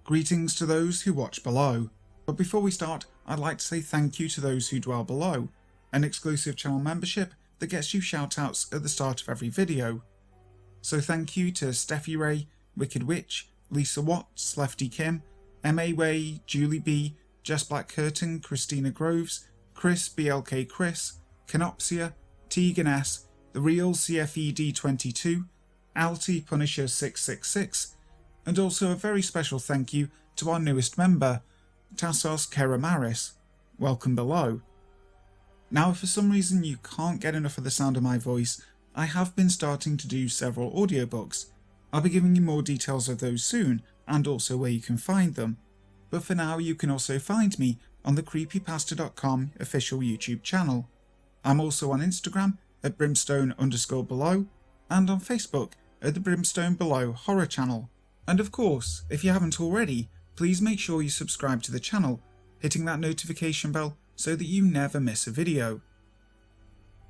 Greetings to those who watch below. But before we start, I'd like to say thank you to those who dwell below, an exclusive channel membership that gets you shoutouts at the start of every video. So thank you to Steffi Ray, Wicked Witch, Lisa Watts, Lefty Kim, M.A. Way, Julie B, Jess Black Curtin, Christina Groves, Chris BLK Chris, Canopsia, Tegan S, The Real CFED22, Alti Punisher 666, and also a very special thank you to our newest member, Tassos Keramaris. Welcome below. Now, if for some reason you can't get enough of the sound of my voice, I have been starting to do several audiobooks. I'll be giving you more details of those soon, and also where you can find them. But for now, you can also find me on the creepypasta.com official YouTube channel. I'm also on Instagram at brimstone_below, and on Facebook at the Brimstone Below Horror Channel. And of course, if you haven't already, please make sure you subscribe to the channel, hitting that notification bell so that you never miss a video.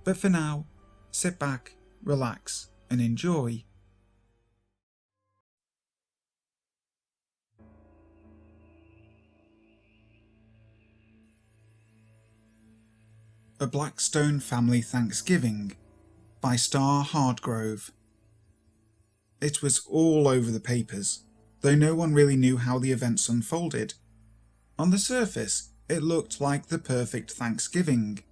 But for now, sit back, relax, and enjoy. A Blackstone Family Thanksgiving by Starr Hardgrove. It was all over the papers, though no one really knew how the events unfolded. On the surface, it looked like the perfect Thanksgiving.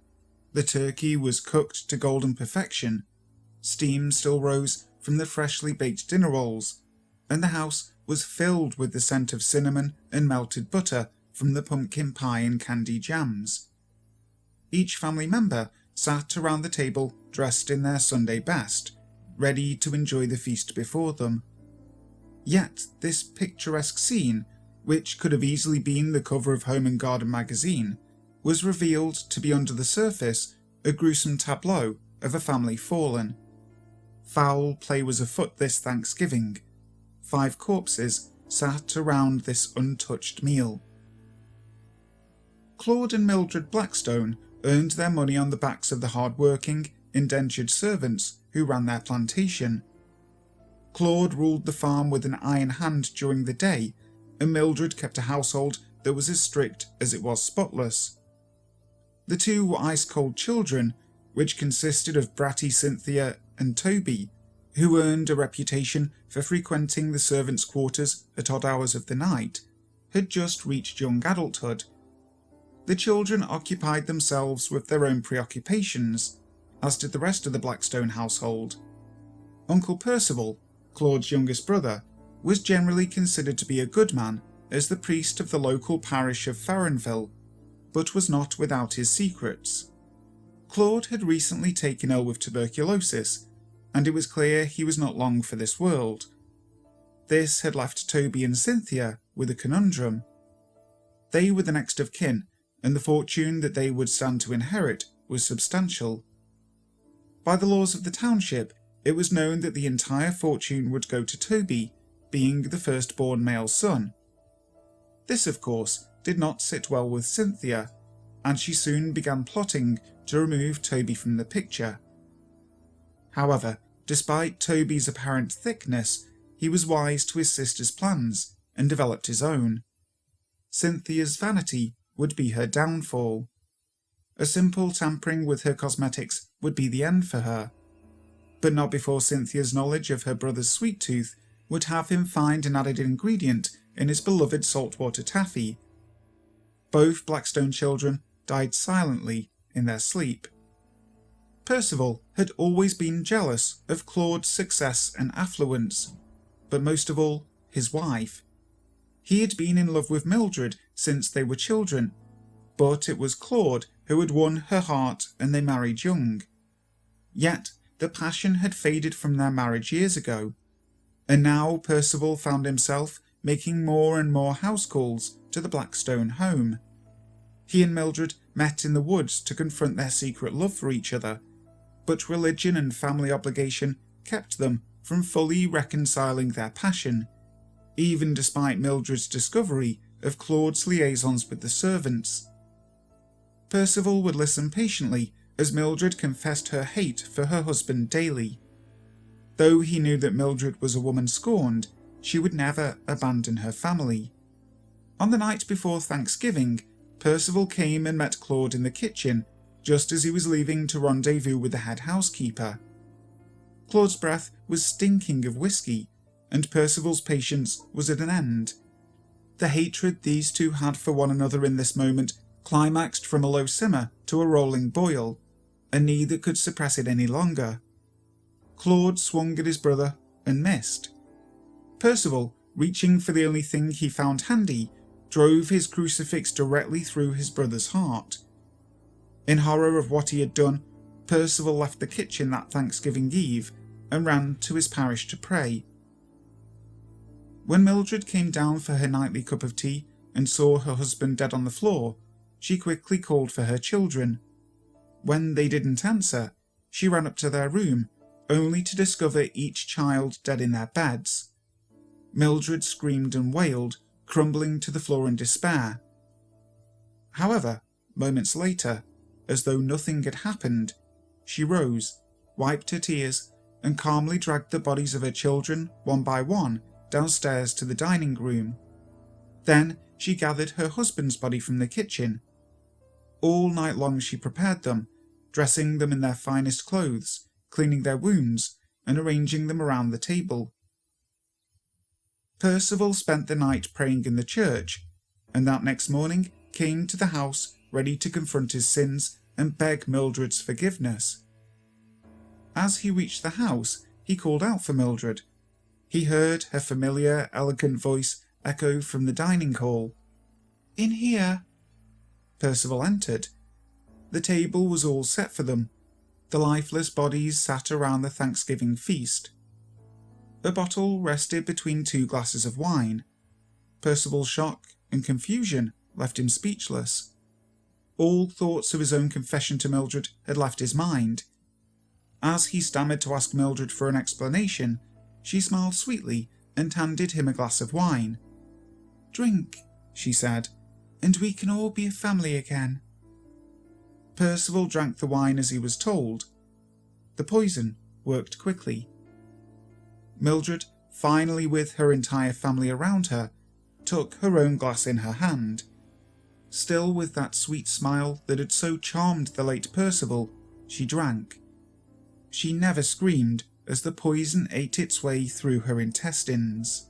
The turkey was cooked to golden perfection, steam still rose from the freshly baked dinner rolls, and the house was filled with the scent of cinnamon and melted butter from the pumpkin pie and candy jams. Each family member sat around the table dressed in their Sunday best, ready to enjoy the feast before them. Yet this picturesque scene, which could have easily been the cover of Home and Garden magazine, was revealed to be under the surface a gruesome tableau of a family fallen. Foul play was afoot this Thanksgiving. 5 corpses sat around this untouched meal. Claude and Mildred Blackstone earned their money on the backs of the hard-working, indentured servants who ran their plantation. Claude ruled the farm with an iron hand during the day, and Mildred kept a household that was as strict as it was spotless. The two were ice-cold children, which consisted of bratty Cynthia and Toby, who earned a reputation for frequenting the servants' quarters at odd hours of the night, had just reached young adulthood. The children occupied themselves with their own preoccupations, as did the rest of the Blackstone household. Uncle Percival, Claude's youngest brother, was generally considered to be a good man as the priest of the local parish of Farrenville, but was not without his secrets. Claude had recently taken ill with tuberculosis, and it was clear he was not long for this world. This had left Toby and Cynthia with a conundrum. They were the next of kin, and the fortune that they would stand to inherit was substantial. By the laws of the township, it was known that the entire fortune would go to Toby, being the firstborn male son. This, of course, did not sit well with Cynthia, and she soon began plotting to remove Toby from the picture. However, despite Toby's apparent thickness, he was wise to his sister's plans and developed his own. Cynthia's vanity would be her downfall. A simple tampering with her cosmetics would be the end for her. But not before Cynthia's knowledge of her brother's sweet tooth would have him find an added ingredient in his beloved saltwater taffy. Both Blackstone children died silently in their sleep. Percival had always been jealous of Claude's success and affluence, but most of all, his wife. He had been in love with Mildred since they were children, but it was Claude who had won her heart and they married young. Yet the passion had faded from their marriage years ago, and now Percival found himself making more and more house calls to the Blackstone home. He and Mildred met in the woods to confront their secret love for each other, but religion and family obligation kept them from fully reconciling their passion, even despite Mildred's discovery of Claude's liaisons with the servants. Percival would listen patiently as Mildred confessed her hate for her husband daily. Though he knew that Mildred was a woman scorned, she would never abandon her family. On the night before Thanksgiving, Percival came and met Claude in the kitchen just as he was leaving to rendezvous with the head housekeeper. Claude's breath was stinking of whiskey, and Percival's patience was at an end. The hatred these two had for one another in this moment climaxed from a low simmer to a rolling boil, and neither could suppress it any longer. Claude swung at his brother and missed. Percival, reaching for the only thing he found handy, drove his crucifix directly through his brother's heart. In horror of what he had done, Percival left the kitchen that Thanksgiving Eve and ran to his parish to pray. When Mildred came down for her nightly cup of tea and saw her husband dead on the floor, she quickly called for her children. When they didn't answer, she ran up to their room, only to discover each child dead in their beds. Mildred screamed and wailed, crumbling to the floor in despair. However, moments later, as though nothing had happened, she rose, wiped her tears, and calmly dragged the bodies of her children, one by one, downstairs to the dining room. Then she gathered her husband's body from the kitchen. All night long she prepared them, dressing them in their finest clothes, cleaning their wounds, and arranging them around the table. Percival spent the night praying in the church, and that next morning came to the house ready to confront his sins and beg Mildred's forgiveness. As he reached the house, he called out for Mildred. He heard her familiar, elegant voice echo from the dining hall. "In here." Percival entered. The table was all set for them. The lifeless bodies sat around the Thanksgiving feast. A bottle rested between 2 glasses of wine. Percival's shock and confusion left him speechless. All thoughts of his own confession to Mildred had left his mind. As he stammered to ask Mildred for an explanation, she smiled sweetly and handed him a glass of wine. "Drink," she said, "and we can all be a family again." Percival drank the wine as he was told. The poison worked quickly. Mildred, finally with her entire family around her, took her own glass in her hand. Still with that sweet smile that had so charmed the late Percival, she drank. She never screamed as the poison ate its way through her intestines.